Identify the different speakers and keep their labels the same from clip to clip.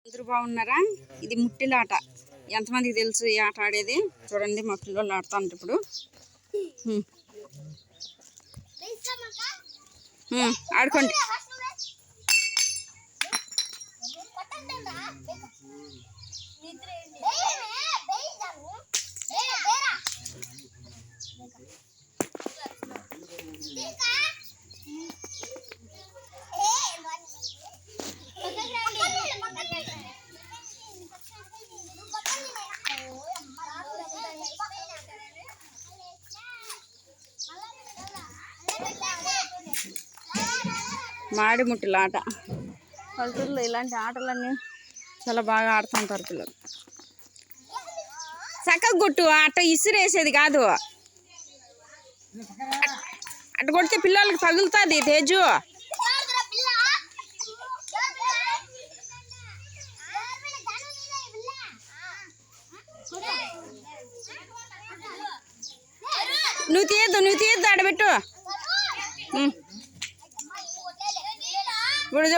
Speaker 1: అందరూ బాగున్నారా? ఇది ముట్టిలాట. ఎంతమందికి తెలుసు ఈ ఆట ఆడేది? చూడండి, మా పిల్లలు ఆడుతాంటారు ఇప్పుడు. ఆడుకోండి. మాడిముట్టులాట. పల్లెటూరులో ఇలాంటి ఆటలన్నీ చాలా బాగా ఆడుతుంటారు పిల్లలు. చక్కగా కొట్టు, అట్ట ఇసిరేసేది కాదు. అట్ట కొడితే పిల్లలకి తగులుతుంది. తేజు నువ్వు తీయద్దు ఆడబెట్టు.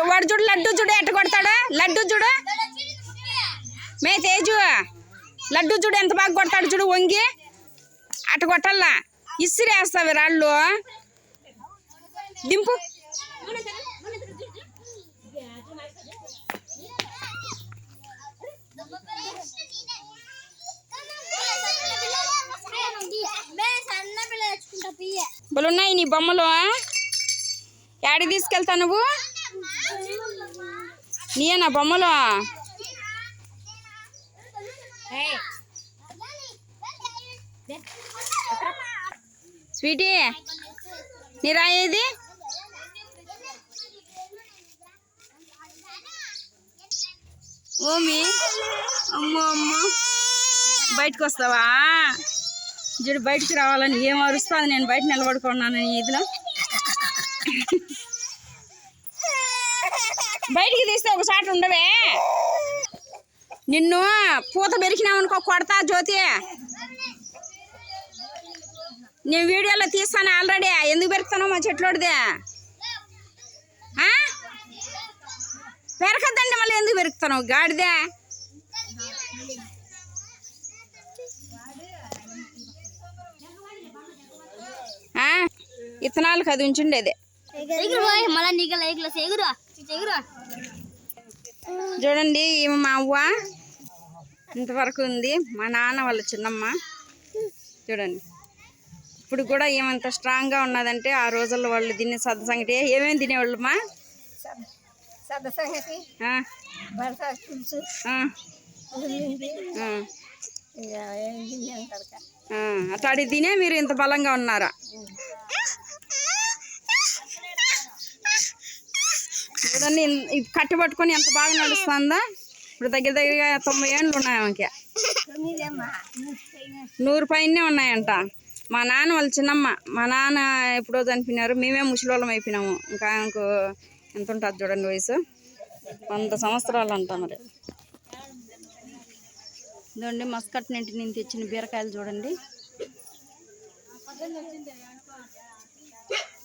Speaker 1: వాడు చూడు, లడ్డు చూడు ఎట్ట కొడతాడు. లడ్డు చూడు, మే తేజు, లడ్డు చూడు ఎంత బాగా కొడతాడు చూడు. వంగి అట్ట కొట్టాలా, ఇసిరేస్తావి రాళ్ళు. దింపు. బలున్నాయి నీ బొమ్మలు. యాడికి తీసుకెళ్తా నువ్వు? నీయేనా బొమ్మలు? స్వీటీ, నీ రాయేది? ఓమి, అమ్మో అమ్మ, బయటకు వస్తావా? చూడు, బయటికి రావాలని ఏం అరుస్తుంది. నేను బయట నిలబడుకున్నాను ఇదిలో. బయటికి తీస్తే ఒకసారి ఉండవే. నిన్ను పూత పెరికినామనుకో కొడతా జ్యోతి. నేను వీడియోలో తీస్తాను ఆల్రెడీ. ఎందుకు పెరుకుతాను మా చెట్లోడిదే? పెరకద్దండి, మళ్ళీ ఎందుకు పెరుకుతాను గాడిదే? ఇత్తనాలకు అది ఉంచుండేది. చూడండి, ఈమె మా అవ్వ ఇంతవరకు ఉంది. మా నాన్న వాళ్ళ చిన్నమ్మ. చూడండి, ఇప్పుడు కూడా ఏమంత స్ట్రాంగ్గా ఉన్నదంటే ఆ రోజుల్లో వాళ్ళు తినే సద్ద సంగటి. ఏమేమి తినేవాళ్ళు మా? సద్ద సంగటి, అట్లాంటి తినే మీరు ఇంత బలంగా ఉన్నారా? చూడండి, కట్టి పట్టుకొని ఎంత బాగా నడుస్తుందా. ఇప్పుడు దగ్గర దగ్గరగా 90 ఏళ్ళు ఉన్నాయి ఆమెకి. 100 పైనే ఉన్నాయంట. మా నాన్న వాళ్ళ చిన్నమ్మ. మా నాన్న ఎప్పుడో చనిపోయినారు. మేమే ముసలోళ్ళం అయిపోయినాము. ఇంకా ఆమెకు ఎంత ఉంటుంది చూడండి వయసు. 100 సంవత్సరాలు అంట. మరి చూడండి, మస్కట్ నింటి నేను తెచ్చిన బీరకాయలు చూడండి.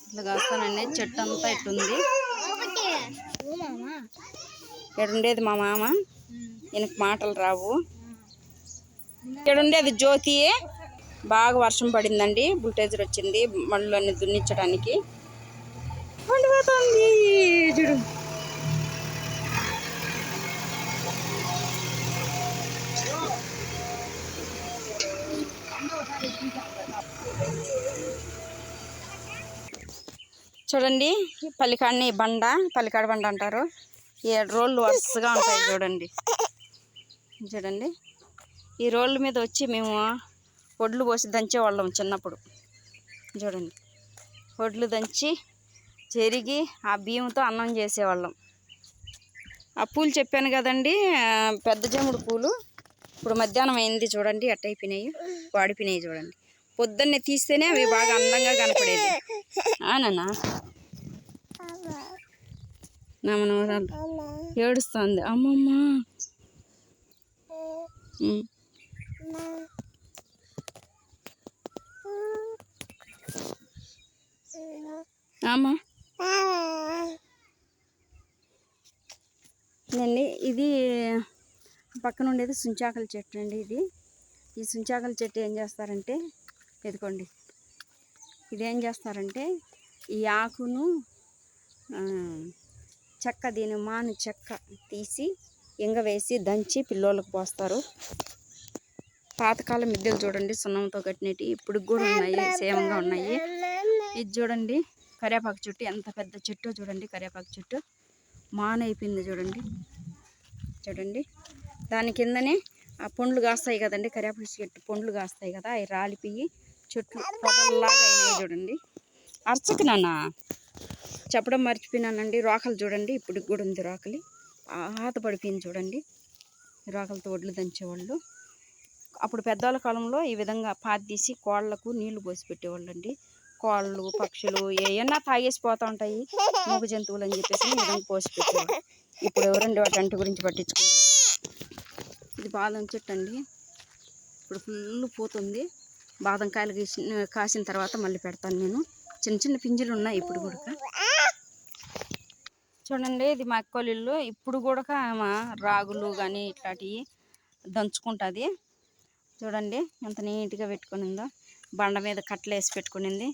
Speaker 1: ఇట్లా కాస్తానండి. చెట్టు అంతా ఇట్టుంది. ఇక్కడ ఉండేది మా మామ. ఈయనకు మాటలు రావు. ఇక్కడ ఉండేది జ్యోతి. బాగా వర్షం పడిందండి. బుల్టేజర్ వచ్చింది మళ్ళీ దున్నించడానికి. పండిపోతుంది చూడు. చూడండి, పల్లికాడని బండ, పల్లికాడ బండ అంటారు. 7 రోళ్ళు వరుసగా ఉంటాయి చూడండి. చూడండి, ఈ రోళ్ళ మీద వచ్చి మేము వడ్లు పోసి దంచేవాళ్ళం చిన్నప్పుడు. చూడండి, వడ్లు దంచి చెరిగి ఆ బియ్యంతో అన్నం చేసేవాళ్ళం. ఆ పూలు చెప్పాను కదండి, పెద్ద జముడు పూలు. ఇప్పుడు మధ్యాహ్నం అయింది చూడండి, ఎట్టయిపోయినాయి, వాడిపోయినాయి చూడండి. పొద్దున్నే తీస్తేనే అవి బాగా అందంగా కనపడేది. నాన్న నా మనవరాలు ఏడుస్తుంది. అమ్మమ్మ అమ్మ నేను ఇది పక్కన ఉండేది సుంచాకల చెట్టు అండి. ఈ సుంచాకల చెట్టు ఏం చేస్తారంటే ఎదుకోండి, ఇదేం చేస్తారంటే ఈ ఆకును చెక్క, దీని మాను చెక్క తీసి ఇంగ వేసి దంచి పిల్లోళ్ళకి పోస్తారు. పాతకాలం మిద్దెలు చూడండి, సున్నంతో కట్టినవి ఇప్పుడు కూడా ఉన్నాయి, సేమంగా ఉన్నాయి. ఇది చూడండి కరివేపాకు చెట్టు, ఎంత పెద్ద చెట్టు చూడండి. కరివేపాకు చెట్టు మాన అయిపోయింది చూడండి. చూడండి దాని కిందనే ఆ పండ్లు కాస్తాయి కదండి, కరివేపాకు చెట్టు పండ్లు కాస్తాయి కదా, అవి రాలిపోయి చెట్లు పొదల్లాగా అయినాయి చూడండి. అర్చకు నాన్న చెప్పడం మర్చిపోయినానండి. రోకలు చూడండి, ఇప్పుడు కూడా ఉంది రోకలి, పాత పడిపోయింది చూడండి. రోకలతో ఒడ్లు దంచేవాళ్ళు. అప్పుడు పెద్దవాళ్ళ కాలంలో ఈ విధంగా పాతి తీసి కోళ్ళకు నీళ్లు పోసి పెట్టేవాళ్ళు అండి. కోళ్ళు పక్షులు ఏమన్నా తాగేసి పోతూ ఉంటాయి, మూగ జంతువులు అని చెప్పేసి ఈ విధంగా పోసి పెట్టేవాళ్ళు. ఇప్పుడు ఎవరండి వాటి గురించి పట్టించుకుంటారు. ఇది బాదం చెట్టు అండి, ఇప్పుడు ఫుల్ పోతుంది. బాదం కాయలు కాసిన తర్వాత మళ్ళీ పెడతాను నేను. చిన్న చిన్న పింజలు ఉన్నాయి ఇప్పుడు కూడా. చూడండి ఇది మా అక్కోళ్ళ ఇల్లు. ఇప్పుడు కూడా రాగులు కానీ ఇట్లాంటివి దంచుకుంటుంది. చూడండి ఎంత నీట్గా పెట్టుకునిందో. బండ మీద కట్టెలు వేసి పెట్టుకునింది.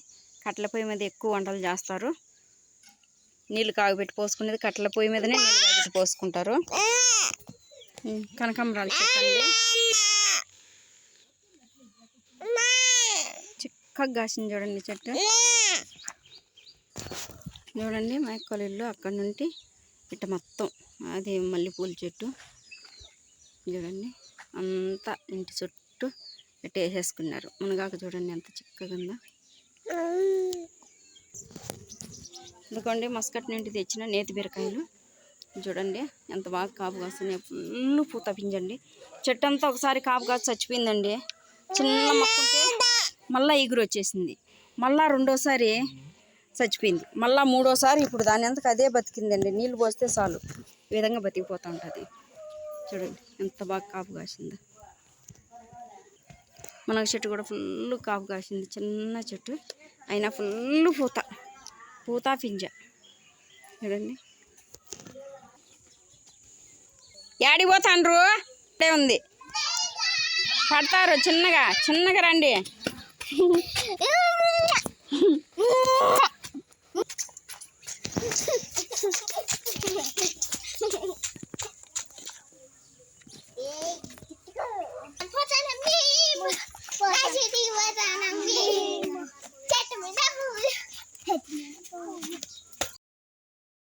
Speaker 1: కట్టెల పొయ్యి మీద ఎక్కువ వంటలు చేస్తారు. నీళ్ళు కాగబెట్టి పోసుకునేది కట్టెల పొయ్యి మీదనే నీళ్ళు కాగబెట్టి పోసుకుంటారు. కనకాంబరాలు చెట్టు అండి, చిక్కగా కాసింది చూడండి చెట్టు. చూడండి మా అక్కోళ్ళ ఇల్లు. అక్కడ నుండి ఇట్ట మొత్తం అది మల్లెపూల చెట్టు చూడండి. అంతా ఇంటి చుట్టూ ఇట్ట వేసేసుకున్నారు. మునగాకు చూడండి ఎంత చిక్కగా ఉందో. ఎందుకండి మస్కట్ నుండి తెచ్చిన నేతి బీరకాయలు చూడండి ఎంత బాగా కాపు కాస్తున్నాయి. ఫుల్ పూత పింజండి. చెట్టు అంతా ఒకసారి కాపు కాసి చచ్చిపోయిందండి. చిన్న మొక్కుంటే మళ్ళీ ఎగురు వచ్చేసింది. మళ్ళీ రెండోసారి చచ్చిపోయింది. మళ్ళీ మూడోసారి ఇప్పుడు దాని అంతకు అదే బతికిందండి. నీళ్ళు పోస్తే చాలు ఈ విధంగా బతికిపోతూ ఉంటుంది. చూడండి ఎంత బాగా కాపు కాసిందో. మునగ చెట్టు కూడా ఫుల్ కాపు కాసింది. చిన్న చెట్టు అయినా ఫుల్ పూత పింజ చూడండి. యాడికి పోతాండ్రు? ఇక్కడే ఉంది, పడతారు. చిన్నగా రండి.